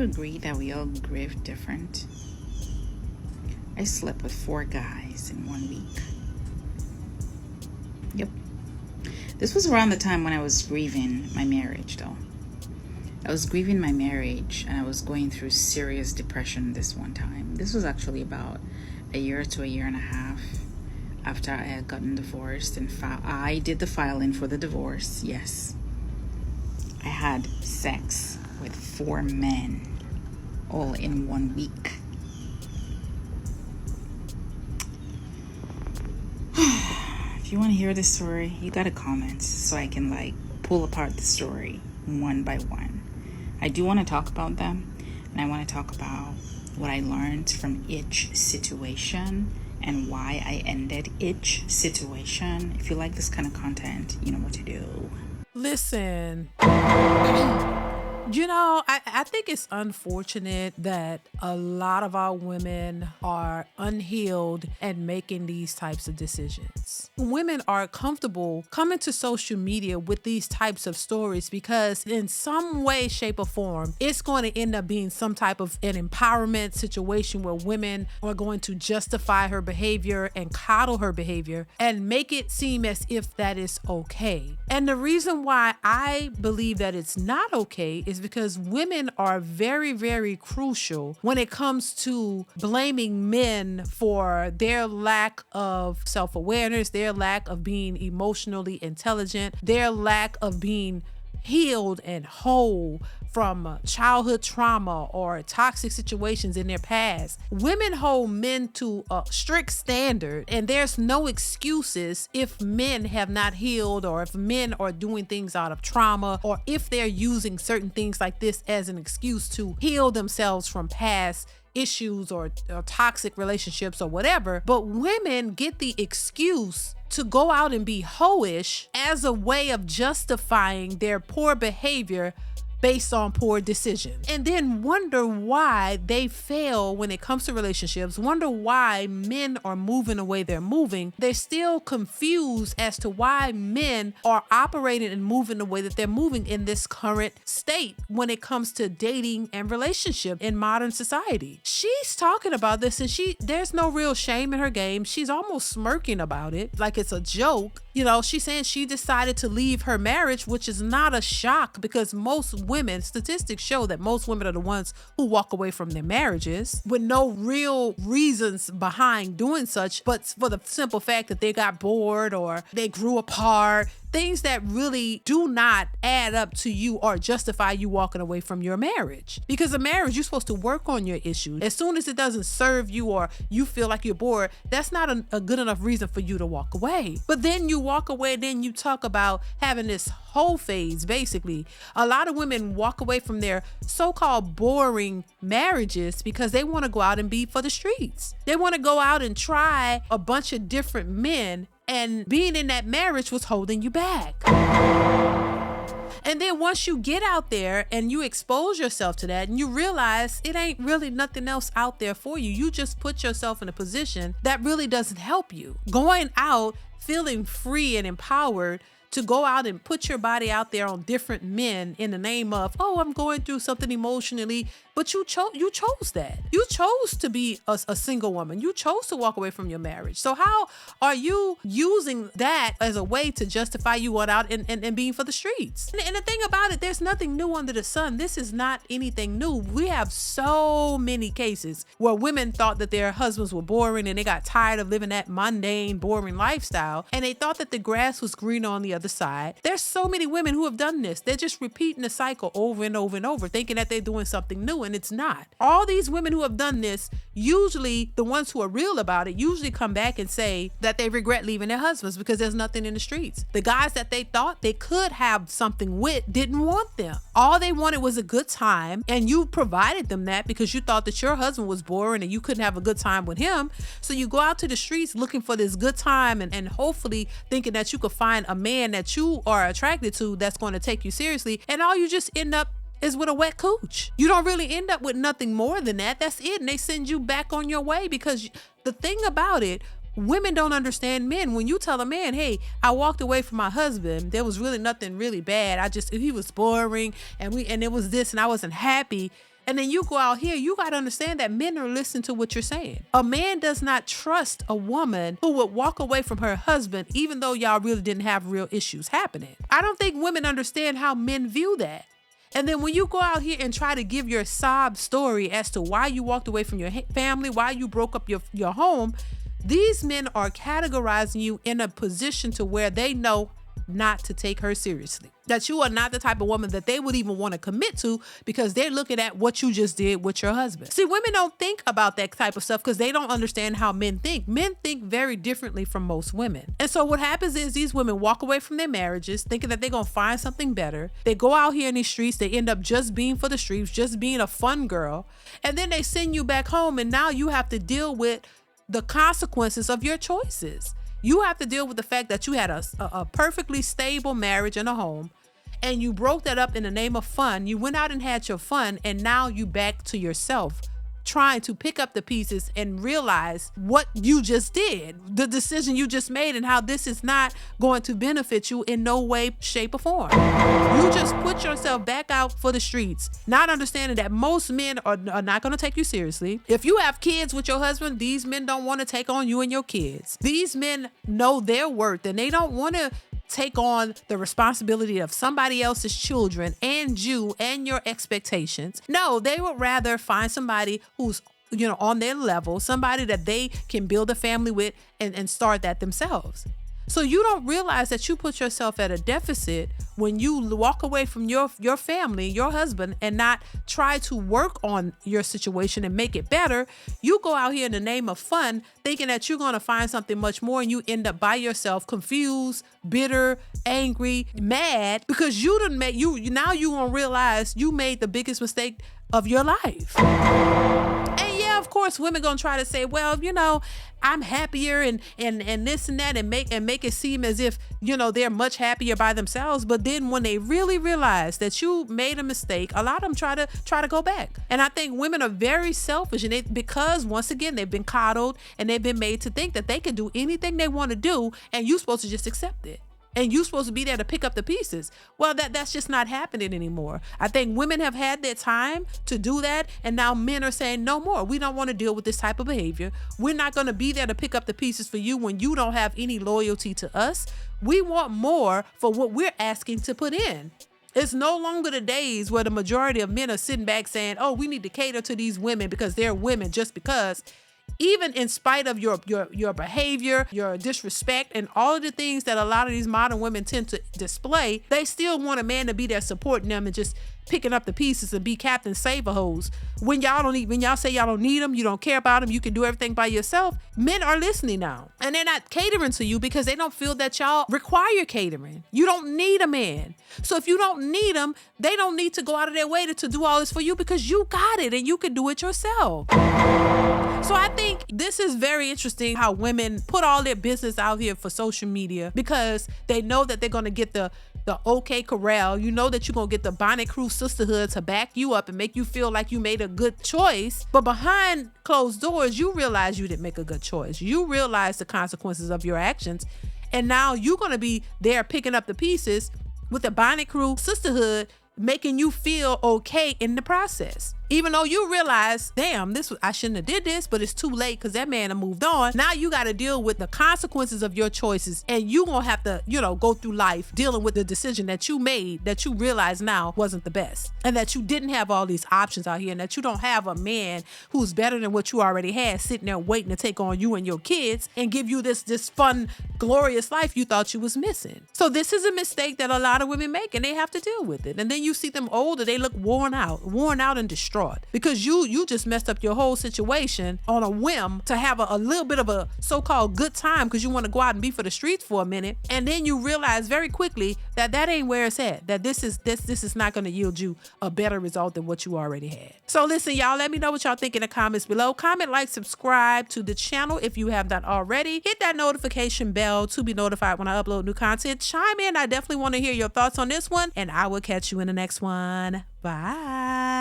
agree that we all grieve different? I slept with 4 guys in 1 week. Yep. This was around the time when I was grieving my marriage, though. I was grieving my marriage, and I was going through serious depression this one time. This was actually about a year to a year and a half after I had gotten divorced, and I did the filing for the divorce. Yes. I had sex with 4 men all in 1 week. If you want to hear this story, you gotta comment so I can pull apart the story one by one. I do want to talk about them, and I want to talk about what I learned from each situation and why I ended each situation. If you like this kind of content, you know what to do. Listen, I think it's unfortunate that a lot of our women are unhealed and making these types of decisions. Women are comfortable coming to social media with these types of stories because in some way, shape, or form, it's going to end up being some type of an empowerment situation where women are going to justify her behavior and coddle her behavior and make it seem as if that is okay. And the reason why I believe that it's not okay is because women are very, very crucial when it comes to blaming men for their lack of self-awareness, their lack of being emotionally intelligent, their lack of being healed and whole from childhood trauma or toxic situations in their past. Women hold men to a strict standard, and there's no excuses if men have not healed or if men are doing things out of trauma or if they're using certain things like this as an excuse to heal themselves from past issues or toxic relationships or whatever. But women get the excuse to go out and be hoish as a way of justifying their poor behavior based on poor decisions, and then wonder why they fail when it comes to relationships, wonder why men are moving the way they're moving. They're still confused as to why men are operating and moving the way that they're moving in this current state when it comes to dating and relationship in modern society. She's talking about this and there's no real shame in her game. She's almost smirking about it like it's a joke. She's saying she decided to leave her marriage, which is not a shock because most women, statistics show that most women are the ones who walk away from their marriages with no real reasons behind doing such, but for the simple fact that they got bored or they grew apart. Things that really do not add up to you or justify you walking away from your marriage. Because a marriage, you're supposed to work on your issues. As soon as it doesn't serve you or you feel like you're bored, that's not a good enough reason for you to walk away. But then you walk away, then you talk about having this whole phase, basically. A lot of women walk away from their so-called boring marriages because they want to go out and be for the streets. They want to go out and try a bunch of different men, and being in that marriage was holding you back. And then once you get out there and you expose yourself to that and you realize it ain't really nothing else out there for you, you just put yourself in a position that really doesn't help you. Going out feeling free and empowered to go out and put your body out there on different men in the name of, oh, I'm going through something emotionally, but you chose that. You chose to be a single woman. You chose to walk away from your marriage. So how are you using that as a way to justify you going out and being for the streets? And the thing about it, there's nothing new under the sun. This is not anything new. We have so many cases where women thought that their husbands were boring and they got tired of living that mundane, boring lifestyle, and they thought that the grass was greener on the other side. There's so many women who have done this. They're just repeating the cycle over and over and over, thinking that they're doing something new, and it's not. All these women who have done this, usually the ones who are real about it, usually come back and say that they regret leaving their husbands because there's nothing in the streets. The guys that they thought they could have something with didn't want them. All they wanted was a good time, and you provided them that because you thought that your husband was boring and you couldn't have a good time with him. So you go out to the streets looking for this good time and hopefully thinking that you could find a man that you are attracted to that's going to take you seriously, and all you just end up is with a wet cooch. You don't really end up with nothing more than that. That's it. And they send you back on your way because the thing about it, women don't understand men. When you tell a man, hey, I walked away from my husband, there was really nothing really bad. He was boring and it was this and I wasn't happy. And then you go out here, you got to understand that men are listening to what you're saying. A man does not trust a woman who would walk away from her husband, even though y'all really didn't have real issues happening. I don't think women understand how men view that. And then when you go out here and try to give your sob story as to why you walked away from your family, why you broke up your home, these men are categorizing you in a position to where they know not to take her seriously. That you are not the type of woman that they would even want to commit to because they're looking at what you just did with your husband. See, women don't think about that type of stuff because they don't understand how men think. Men think very differently from most women. And so what happens is these women walk away from their marriages thinking that they're going to find something better. They go out here in these streets. They end up just being for the streets, just being a fun girl. And then they send you back home and now you have to deal with the consequences of your choices. You have to deal with the fact that you had a perfectly stable marriage and a home, and you broke that up in the name of fun. You went out and had your fun, and now you back to yourself, trying to pick up the pieces and realize what you just did, the decision you just made, and how this is not going to benefit you in no way, shape, or form. You just put yourself back out for the streets, not understanding that most men are not going to take you seriously. If you have kids with your husband, these men don't want to take on you and your kids. These men know their worth, and they don't want to take on the responsibility of somebody else's children and you and your expectations. No, they would rather find somebody who's, on their level, somebody that they can build a family with and start that themselves. So you don't realize that you put yourself at a deficit when you walk away from your family, your husband, and not try to work on your situation and make it better. You go out here in the name of fun, thinking that you're going to find something much more, and you end up by yourself, confused, bitter, angry, mad, because you didn't make now you gonna realize you made the biggest mistake of your life. And yeah, of course, women gonna try to say, well, I'm happier and this and that, and make it seem as if, they're much happier by themselves. But then when they really realize that you made a mistake, a lot of them try to go back. And I think women are very selfish, and because once again, they've been coddled and they've been made to think that they can do anything they want to do, and you're supposed to just accept it. And you're supposed to be there to pick up the pieces. Well, that's just not happening anymore. I think women have had their time to do that, and now men are saying, no more. We don't want to deal with this type of behavior. We're not going to be there to pick up the pieces for you when you don't have any loyalty to us. We want more for what we're asking to put in. It's no longer the days where the majority of men are sitting back saying, oh, we need to cater to these women because they're women, just because. Even in spite of your behavior, your disrespect, and all of the things that a lot of these modern women tend to display, they still want a man to be there supporting them and just picking up the pieces and be Captain Save-A-Hoes. When y'all say y'all don't need them, you don't care about them, you can do everything by yourself, men are listening now. And they're not catering to you because they don't feel that y'all require catering. You don't need a man. So if you don't need them, they don't need to go out of their way to do all this for you because you got it and you can do it yourself. So I think this is very interesting how women put all their business out here for social media because they know that they're going to get the OK Corral. You know that you're going to get the Bonnet Crew sisterhood to back you up and make you feel like you made a good choice. But behind closed doors, you realize you didn't make a good choice. You realize the consequences of your actions. And now you're going to be there picking up the pieces with the Bonnet Crew sisterhood, making you feel okay in the process. Even though you realize, damn, I shouldn't have did this, but it's too late because that man have moved on. Now you got to deal with the consequences of your choices, and you gonna have to, go through life dealing with the decision that you made that you realize now wasn't the best, and that you didn't have all these options out here, and that you don't have a man who's better than what you already had sitting there waiting to take on you and your kids and give you this fun, glorious life you thought you was missing. So this is a mistake that a lot of women make, and they have to deal with it. And then you see them older, they look worn out and distraught because you just messed up your whole situation on a whim to have a little bit of a so-called good time because you want to go out and be for the streets for a minute, and then you realize very quickly that ain't where it's at, that this is not going to yield you a better result than what you already had. So listen, y'all, let me know what y'all think in the comments below. Comment, like, subscribe to the channel if you have not already. Hit that notification bell to be notified when I upload new content. Chime in. I definitely want to hear your thoughts on this one, and I will catch you in the next one. Bye.